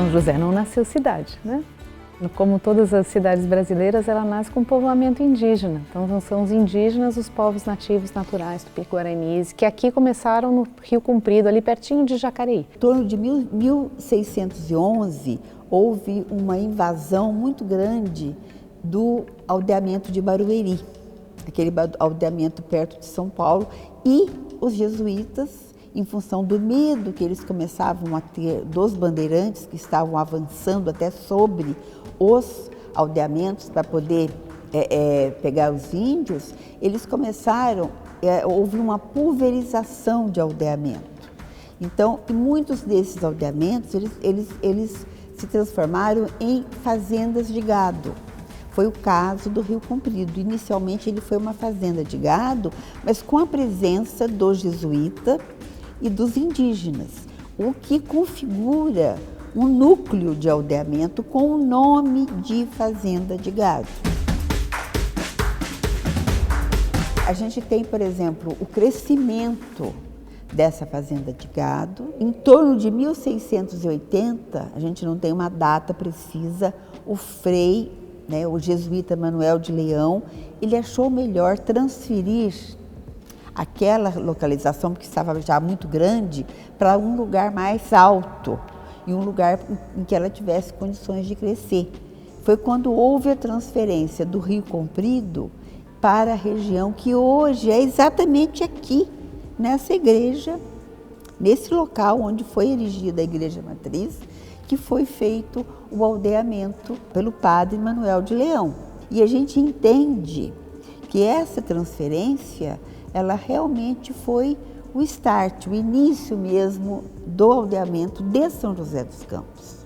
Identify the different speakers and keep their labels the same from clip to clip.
Speaker 1: São José não nasceu cidade, né? Como todas as cidades brasileiras, ela nasce com povoamento indígena. Então são os indígenas, os povos nativos naturais tupi-guaranis, que aqui começaram no Rio Comprido, ali pertinho de Jacareí.
Speaker 2: Em torno de 1611, houve uma invasão muito grande do aldeamento de Barueri, aquele aldeamento perto de São Paulo, e os jesuítas, em função do medo que eles começavam a ter dos bandeirantes que estavam avançando até sobre os aldeamentos para poder pegar os índios, eles começaram, houve uma pulverização de aldeamento. Então, muitos desses aldeamentos, eles se transformaram em fazendas de gado. Foi o caso do Rio Comprido. Inicialmente ele foi uma fazenda de gado, mas com a presença do jesuíta e dos indígenas, o que configura um núcleo de aldeamento com o nome de fazenda de gado. A gente tem, por exemplo, o crescimento dessa fazenda de gado. Em torno de 1680, a gente não tem uma data precisa, o frei, o jesuíta Manuel de Leão, ele achou melhor transferir aquela localização, que estava já muito grande, para um lugar mais alto e um lugar em que ela tivesse condições de crescer. Foi quando houve a transferência do Rio Comprido para a região que hoje é exatamente aqui, nessa igreja, nesse local onde foi erigida a igreja matriz, que foi feito o aldeamento pelo padre Manuel de Leão. E a gente entende que essa transferência, ela realmente foi o start, o início mesmo do aldeamento de São José dos Campos.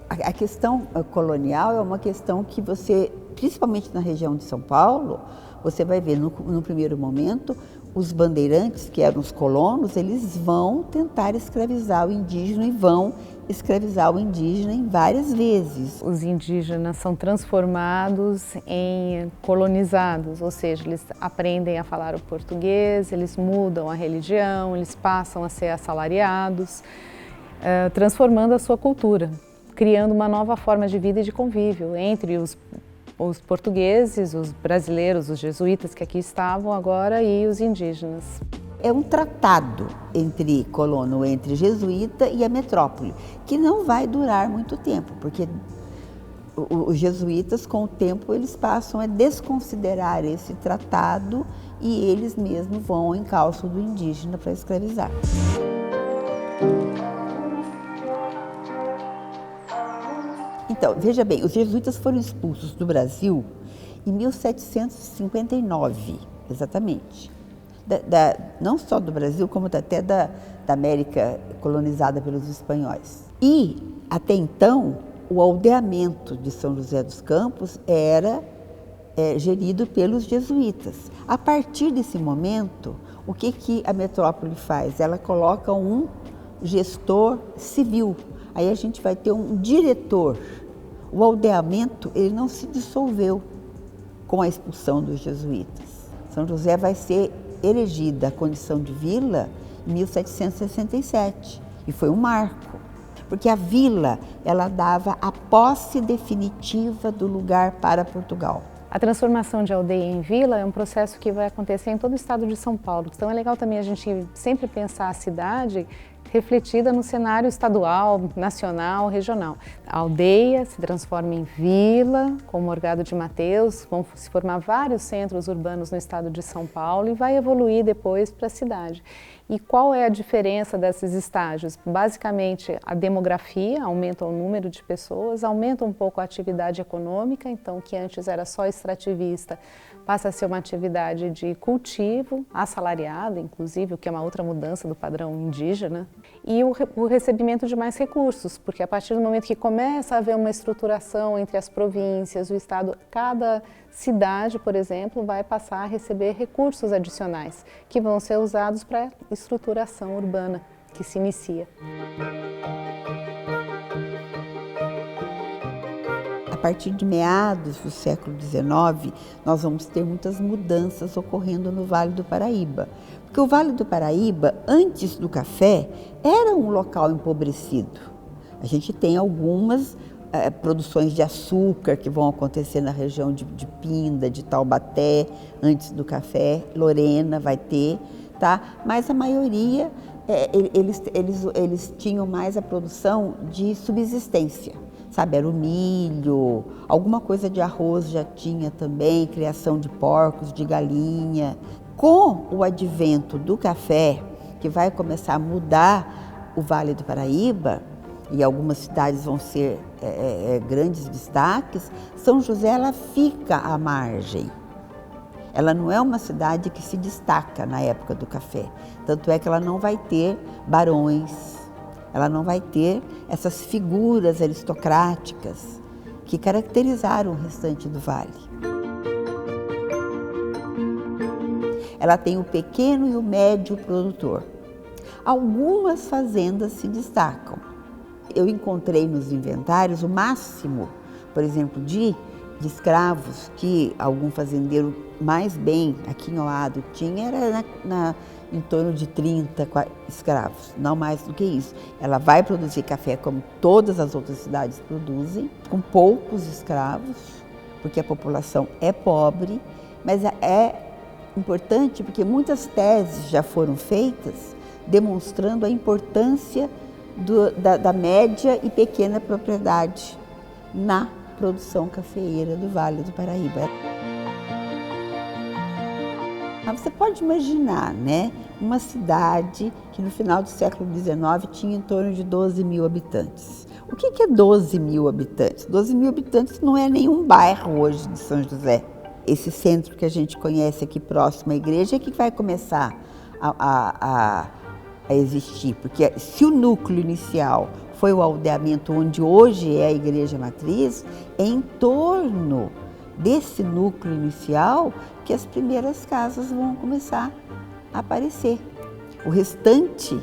Speaker 2: A questão colonial é uma questão que você, principalmente na região de São Paulo, você vai ver no primeiro momento, os bandeirantes, que eram os colonos, eles vão tentar escravizar o indígena e vão escravizar o indígena em várias vezes.
Speaker 1: Os indígenas são transformados em colonizados, ou seja, eles aprendem a falar o português, eles mudam a religião, eles passam a ser assalariados, transformando a sua cultura, criando uma nova forma de vida e de convívio entre os portugueses, os brasileiros, os jesuítas que aqui estavam agora e os indígenas.
Speaker 2: É um tratado entre colono, entre jesuíta e a metrópole, que não vai durar muito tempo, porque os jesuítas, com o tempo, eles passam a desconsiderar esse tratado e eles mesmos vão ao encalço do indígena para escravizar. Então, veja bem, os jesuítas foram expulsos do Brasil em 1759, exatamente. Não só do Brasil, como até da América colonizada pelos espanhóis. E, até então, o aldeamento de São José dos Campos era gerido pelos jesuítas. A partir desse momento, o que a metrópole faz? Ela coloca um gestor civil. Aí a gente vai ter um diretor. O aldeamento, ele não se dissolveu com a expulsão dos jesuítas. São José vai ser erigida a condição de vila em 1767 e foi um marco, porque a vila, ela dava a posse definitiva do lugar para Portugal.
Speaker 1: A transformação de aldeia em vila é um processo que vai acontecer em todo o estado de São Paulo. Então é legal também a gente sempre pensar a cidade refletida no cenário estadual, nacional, regional. A aldeia se transforma em vila, como Morgado de Mateus, vão se formar vários centros urbanos no estado de São Paulo e vai evoluir depois para a cidade. E qual é a diferença desses estágios? Basicamente, a demografia aumenta o número de pessoas, aumenta um pouco a atividade econômica, então que antes era só extrativista, passa a ser uma atividade de cultivo, assalariada, inclusive, o que é uma outra mudança do padrão indígena, e o recebimento de mais recursos, porque a partir do momento que começa a haver uma estruturação entre as províncias, o estado, cada cidade, por exemplo, vai passar a receber recursos adicionais, que vão ser usados para a estruturação urbana que se inicia.
Speaker 2: A partir de meados do século XIX, nós vamos ter muitas mudanças ocorrendo no Vale do Paraíba. Porque o Vale do Paraíba, antes do café, era um local empobrecido. A gente tem algumas produções de açúcar que vão acontecer na região de Pinda, de Taubaté, antes do café, Lorena vai ter, tá? Mas a maioria, eles tinham mais a produção de subsistência, sabe? Era o milho, alguma coisa de arroz já tinha também, criação de porcos, de galinha. Com o advento do café, que vai começar a mudar o Vale do Paraíba, e algumas cidades vão ser grandes destaques, São José ela fica à margem. Ela não é uma cidade que se destaca na época do café. Tanto é que ela não vai ter barões, ela não vai ter essas figuras aristocráticas que caracterizaram o restante do vale. Ela tem o pequeno e o médio produtor. Algumas fazendas se destacam. Eu encontrei nos inventários o máximo, por exemplo, de escravos que algum fazendeiro mais bem aqui em Oado tinha, era em torno de 30 escravos, não mais do que isso. Ela vai produzir café como todas as outras cidades produzem, com poucos escravos, porque a população é pobre, mas é importante porque muitas teses já foram feitas demonstrando a importância da média e pequena propriedade na produção cafeeira do Vale do Paraíba. Você pode imaginar, né, uma cidade que no final do século XIX tinha em torno de 12 mil habitantes. O que é 12 mil habitantes? 12 mil habitantes não é nenhum bairro hoje de São José. Esse centro que a gente conhece aqui próximo à igreja é que vai começar a existir, porque se o núcleo inicial foi o aldeamento onde hoje é a igreja matriz, é em torno desse núcleo inicial que as primeiras casas vão começar a aparecer. O restante,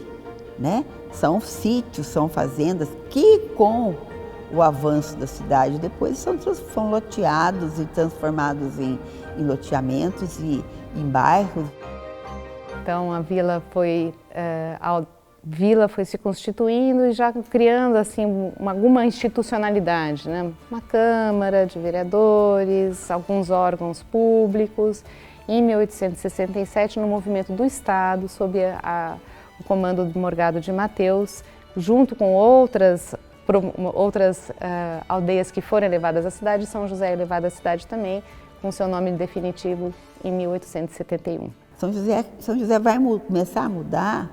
Speaker 2: né, são sítios, são fazendas que com o avanço da cidade depois são loteados e transformados em loteamentos e em bairros.
Speaker 1: Então a vila foi se constituindo e já criando assim alguma institucionalidade, né? Uma Câmara de Vereadores, alguns órgãos públicos. Em 1867, no movimento do Estado, sob o comando do Morgado de Mateus, junto com outras aldeias que foram elevadas à cidade, São José é elevada à cidade também, com seu nome definitivo em 1871.
Speaker 2: São José vai começar a mudar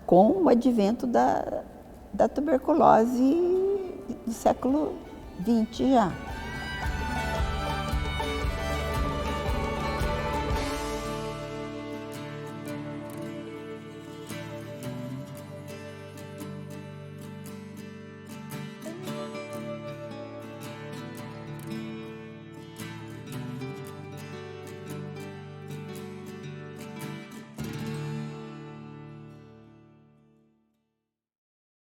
Speaker 2: com o advento da tuberculose do século XX já.